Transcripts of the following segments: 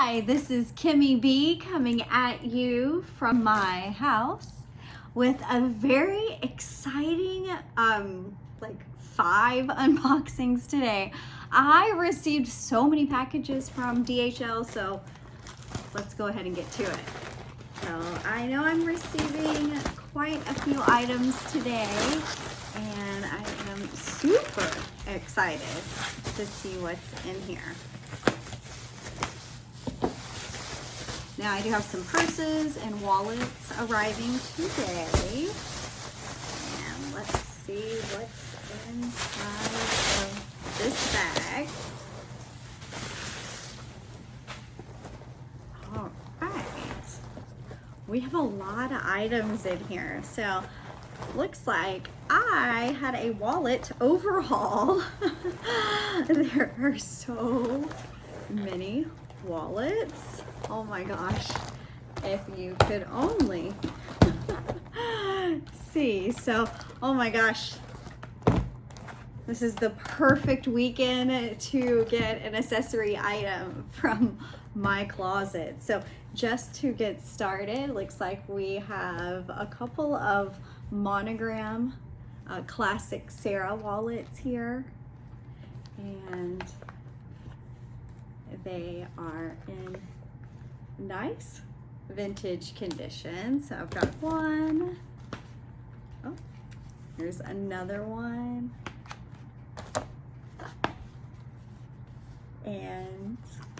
Hi, this is Kimmie B coming at you from my house with a very exciting, like 5 unboxings today. I received so many packages from DHL, so let's go ahead and get to it. So I know I'm receiving quite a few items today, and I am super excited to see what's in here. Now I do have some purses and wallets arriving today. And let's see what's inside of this bag. All right. We have a lot of items in here. So looks like I had a wallet overhaul. There are so many wallets. Oh my gosh, if you could only see. So, oh my gosh, this is the perfect weekend to get an accessory item from my closet. So just to get started, looks like we have a couple of monogram classic Sarah wallets here, and they are in nice vintage condition. So I've got one. Oh, here's another one. And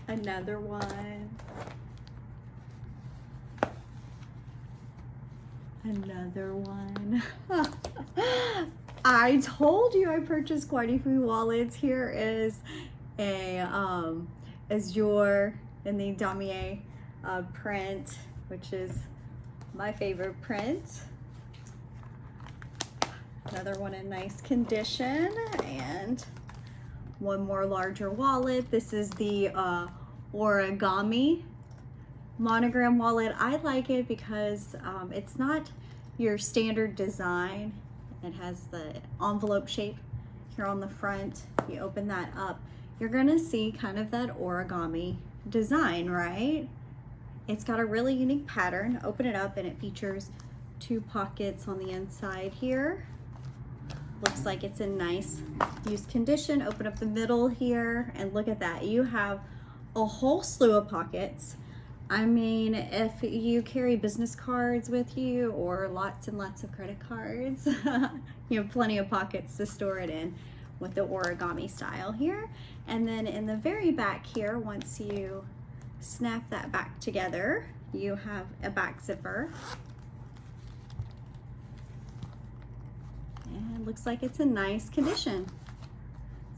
another one. Another one. I told you I purchased quite a few wallets. Here is a Azure in the damier print, which is my favorite print. Another one in nice condition, and one more larger wallet. This is the origami monogram wallet. I like it because it's not your standard design. It has the envelope shape here on the front. You open that up, you're gonna see kind of that origami design, right? It's got a really unique pattern. Open it up and it features 2 pockets on the inside here. Looks like it's in nice used condition. Open up the middle here and look at that. You have a whole slew of pockets. I mean, if you carry business cards with you or lots and lots of credit cards, you have plenty of pockets to store it in with the origami style here. And then in the very back here, once you snap that back together, you have a back zipper. And looks like it's in nice condition.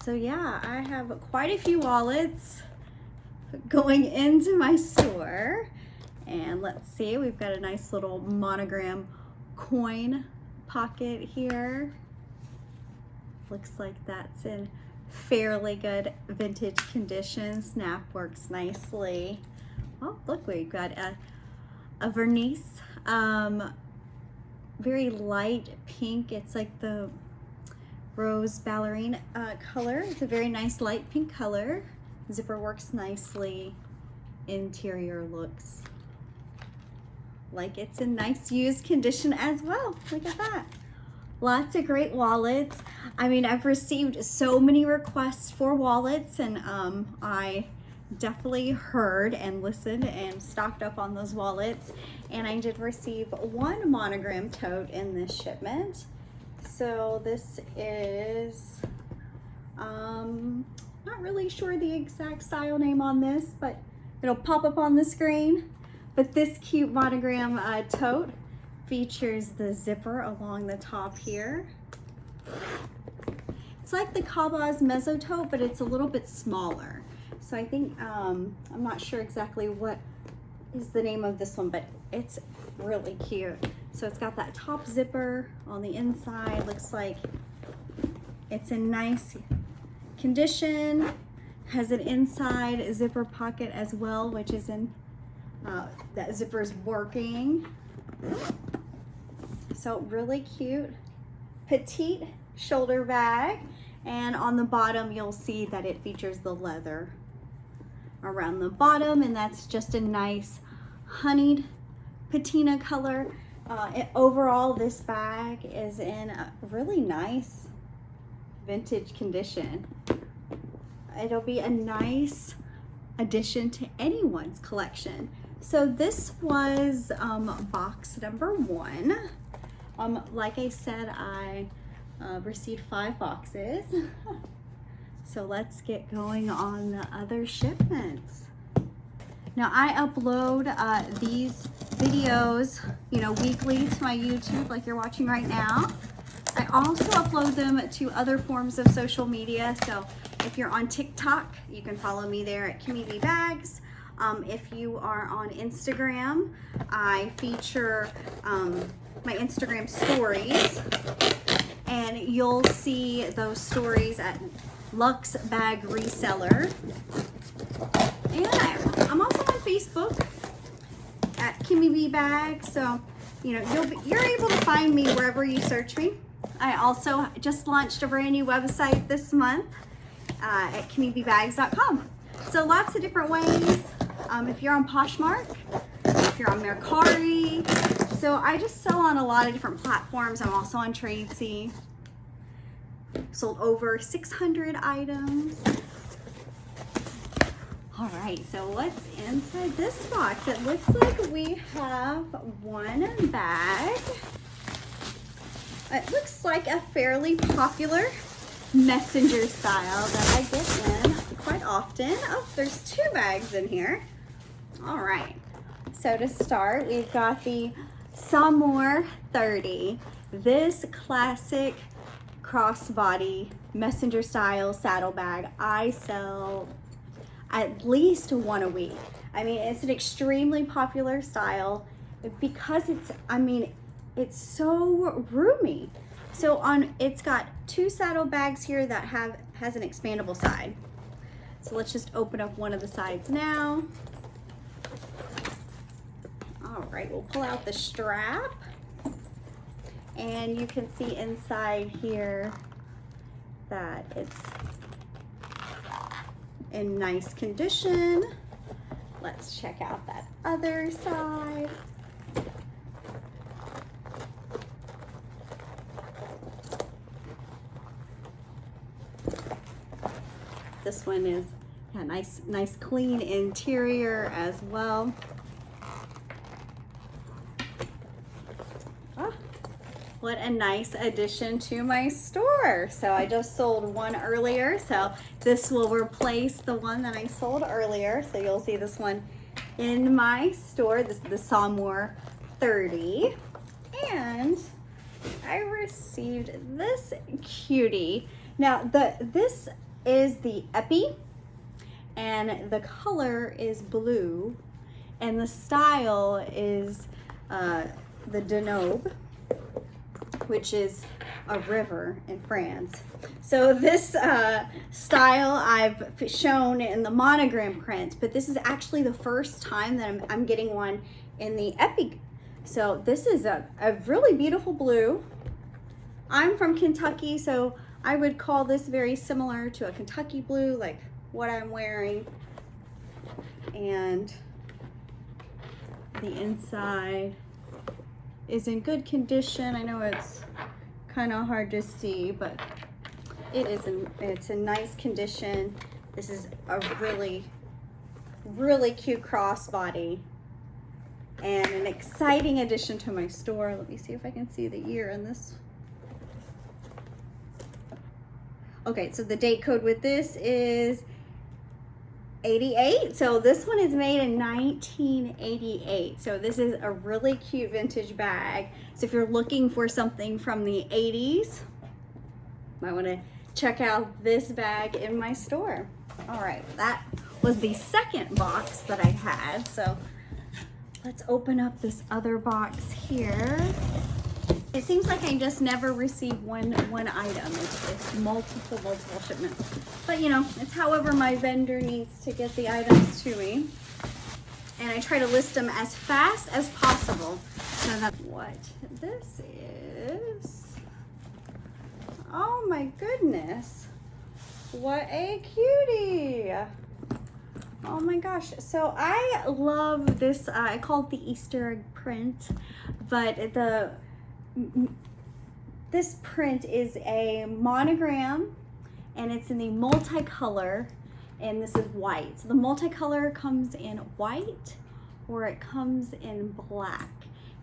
So yeah, I have quite a few wallets going into my store. And let's see, we've got a nice little monogram coin pocket here. Looks like that's in fairly good vintage condition. Snap works nicely. Oh, look, we've got a vernice, very light pink. It's like the rose ballerine color. It's a very nice light pink color. Zipper works nicely. Interior looks like it's in nice used condition as well. Look at that. Lots of great wallets. I mean, I've received so many requests for wallets, and I definitely heard and listened and stocked up on those wallets. And I did receive one monogram tote in this shipment. So this is, not really sure the exact style name on this, but it'll pop up on the screen. But this cute monogram tote features the zipper along the top here. It's like the Kaba's Mezzo tote, but it's a little bit smaller. So I think, I'm not sure exactly what is the name of this one, but it's really cute. So it's got that top zipper on the inside. Looks like it's in nice condition. Has an inside zipper pocket as well, which is in, that zipper is working. So really cute, petite shoulder bag. And on the bottom, you'll see that it features the leather around the bottom, and that's just a nice honeyed patina color. Overall, this bag is in a really nice vintage condition. It'll be a nice addition to anyone's collection. So this was box number 1. Like I said, I received 5 boxes. So let's get going on the other shipments. Now I upload these videos, you know, weekly to my YouTube like you're watching right now. I also upload them to other forms of social media. So if you're on TikTok, you can follow me there at KimmieBBags. If you are on Instagram, I feature my Instagram stories, and you'll see those stories at Luxe Bag Reseller. And I'm also on Facebook at KimmieBBags, so you know you're able to find me wherever you search me. I also just launched a brand new website this month at KimmieBBags.com. So lots of different ways. If you're on Poshmark, if you're on Mercari, so I just sell on a lot of different platforms. I'm also on Tradesy. Sold over 600 items. All right, so what's inside this box? It looks like we have one bag. It looks like a fairly popular messenger style that I get in quite often. Oh, there's 2 bags in here. All right, so to start, we've got the Samour 30. This classic crossbody messenger style saddlebag. I sell at least 1 a week. I mean, it's an extremely popular style because it's so roomy. So it's got 2 saddlebags here that has an expandable side. So let's just open up one of the sides now. All right, we'll pull out the strap, and you can see inside here that it's in nice condition. Let's check out that other side. This one is nice clean interior as well. What a nice addition to my store. So I just sold one earlier, so this will replace the one that I sold earlier. So you'll see this one in my store. This is the Samour 30. And I received this cutie. Now this is the Epi, and the color is blue, and the style is the Danube, which is a river in France. So this style I've shown in the monogram print, but this is actually the first time that I'm getting one in the Epi. So this is a really beautiful blue. I'm from Kentucky, so I would call this very similar to a Kentucky blue, like what I'm wearing. And the inside is in good condition. I know it's kind of hard to see, but it's in nice condition. This is a really cute crossbody and an exciting addition to my store. Let me see if I can see the year in this. Okay, so the date code with this is 88. So this one is made in 1988. So this is a really cute vintage bag. So if you're looking for something from the 80s, might want to check out this bag in my store. All right, that was the second box that I had. So let's open up this other box here. It seems like I just never receive one item. It's multiple shipments. But you know, it's however my vendor needs to get the items to me. And I try to list them as fast as possible. So that's what this is. Oh my goodness. What a cutie. Oh my gosh, so I love this, I call it the Easter egg print, but this print is a monogram and it's in the multicolor, and this is white. So the multicolor comes in white or it comes in black,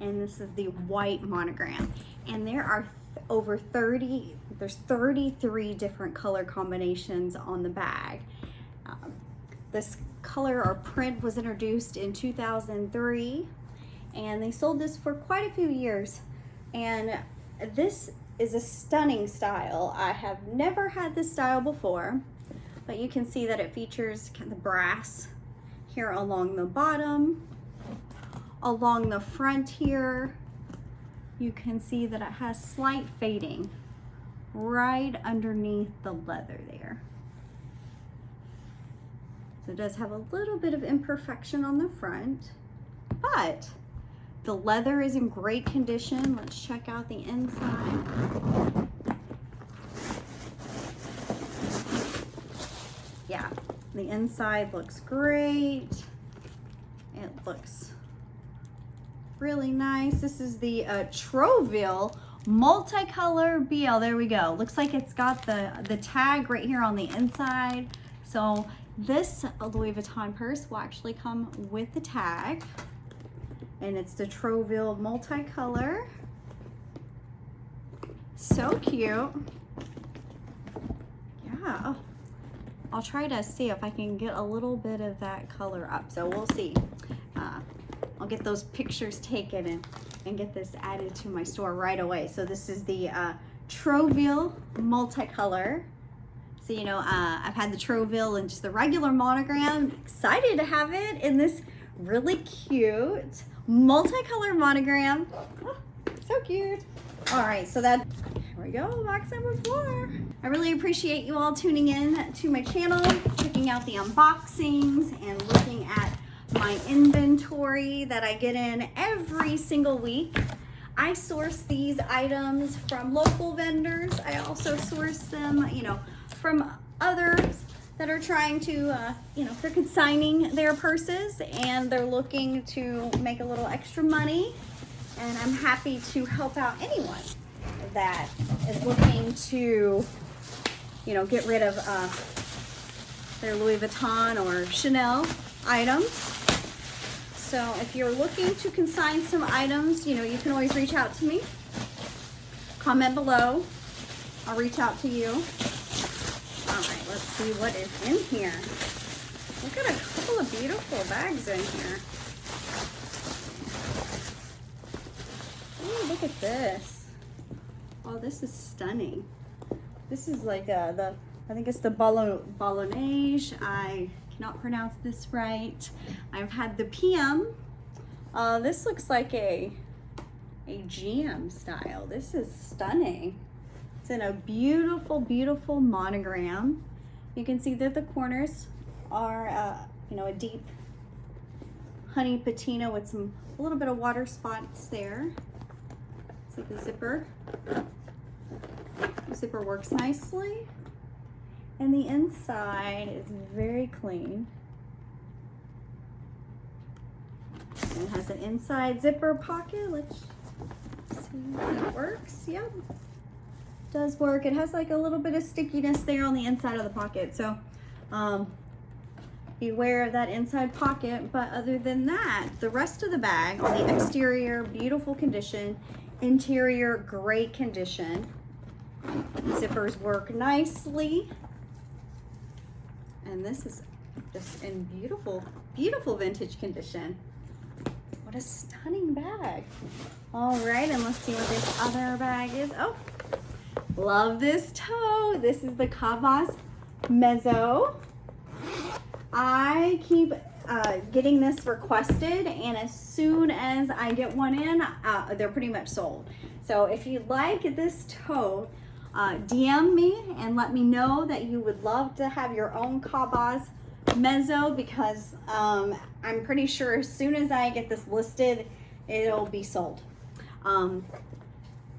and this is the white monogram. And there are over 33 different color combinations on the bag. This color or print was introduced in 2003, and they sold this for quite a few years. And this is a stunning style. I have never had this style before, but you can see that it features kind of brass here along the bottom, along the front here. You can see that it has slight fading right underneath the leather there. So it does have a little bit of imperfection on the front, but the leather is in great condition. Let's check out the inside. Yeah, the inside looks great. It looks really nice. This is the Troville multicolor BL. There we go. Looks like it's got the tag right here on the inside. So this Louis Vuitton purse will actually come with the tag, and it's the Troville multicolor. So cute. Yeah. I'll try to see if I can get a little bit of that color up. So we'll see. I'll get those pictures taken and get this added to my store right away. So this is the Troville multicolor. So, you know, I've had the Troville and just the regular monogram. Excited to have it in this really cute multicolor monogram. Oh, so cute. All right, so here we go, box number 4. I really appreciate you all tuning in to my channel, checking out the unboxings and looking at my inventory that I get in every single week. I source these items from local vendors. I also source them, you know, from others that are trying to, you know, they're consigning their purses and they're looking to make a little extra money. And I'm happy to help out anyone that is looking to, you know, get rid of their Louis Vuitton or Chanel items. So if you're looking to consign some items, you know, you can always reach out to me. Comment below. I'll reach out to you. All right, let's see what is in here. Look at a couple of beautiful bags in here. Ooh, look at this. Oh, this is stunning. This is like I think it's the Bolognese. I cannot pronounce this right. I've had the PM. This looks like a GM style. This is stunning. It's in a beautiful, beautiful monogram. You can see that the corners are, you know, a deep honey patina with a little bit of water spots there. See the zipper. The zipper works nicely. And the inside is very clean. And it has an inside zipper pocket. Let's see if it works. Yep. Does work. It has like a little bit of stickiness there on the inside of the pocket, so beware of that inside pocket. But other than that, the rest of the bag on the exterior, beautiful condition, interior, great condition. Zippers work nicely, and this is just in beautiful, beautiful vintage condition. What a stunning bag. All right, and let's see what this other bag is. Oh, love this tote. This is the Cabas Mezzo. I keep getting this requested, and as soon as I get one in, they're pretty much sold. So if you like this tote, DM me and let me know that you would love to have your own Cabas Mezzo, because I'm pretty sure as soon as I get this listed, it'll be sold.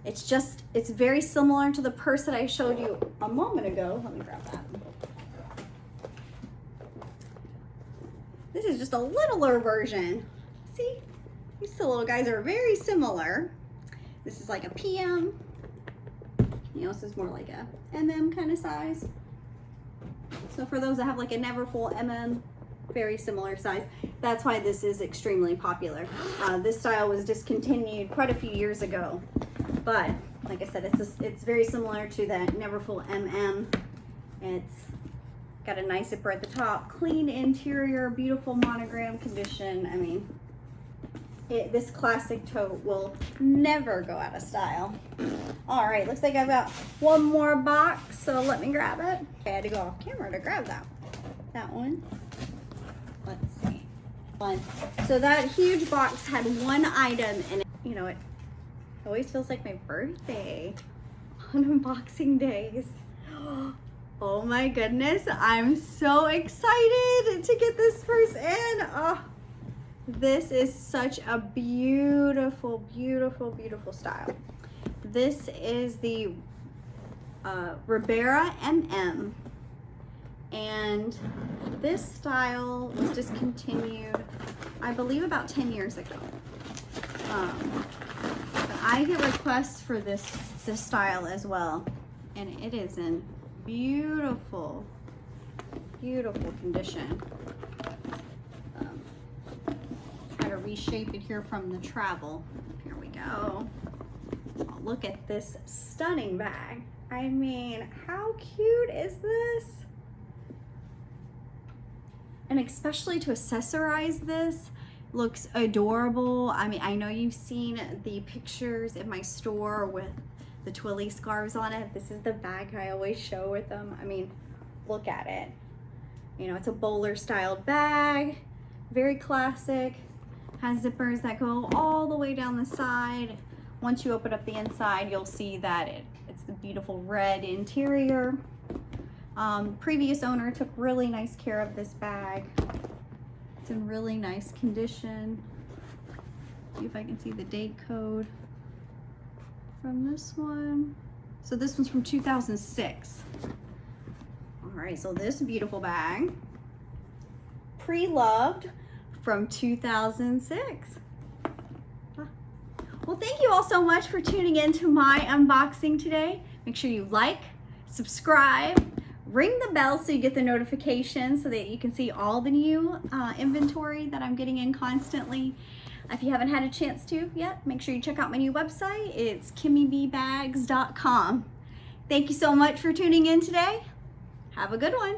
It's very similar to the purse that I showed you a moment ago. Let me grab that. This is just a littler version. See, these two little guys are very similar. This is like a PM. You know, this is more like a MM kind of size. So for those that have like a never full MM, very similar size. That's why this is extremely popular. This style was discontinued quite a few years ago, but like I said, it's very similar to that never full MM. It's got a nice zipper at the top, clean interior, beautiful monogram condition. I mean, this classic tote will never go out of style. All right, looks like I've got one more box, so let me grab it. Okay, I had to go off camera to grab that one. Let's see. So that huge box had one item in it. You know, it always feels like my birthday on unboxing days. Oh my goodness, I'm so excited to get this first in. Oh. This is such a beautiful, beautiful, beautiful style. This is the Ribera MM, and this style was discontinued, I believe, about 10 years ago. But I get requests for this style as well, and it is in beautiful, beautiful condition. Reshape it here from the travel. Here we go. Oh, look at this stunning bag. I mean, how cute is this? And especially to accessorize this, looks adorable. I mean, I know you've seen the pictures in my store with the twilly scarves on it. This is the bag I always show with them. I mean, look at it. You know, it's a bowler styled bag, very classic. Has zippers that go all the way down the side. Once you open up the inside, you'll see that it's the beautiful red interior. Previous owner took really nice care of this bag. It's in really nice condition. See if I can see the date code from this one. So this one's from 2006. All right, so this beautiful bag, pre-loved, from 2006. Well, thank you all so much for tuning in to my unboxing today. Make sure you like, subscribe, ring the bell so you get the notifications so that you can see all the new inventory that I'm getting in constantly. If you haven't had a chance to yet, make sure you check out my new website. It's KimmieBBags.com. Thank you so much for tuning in today. Have a good one.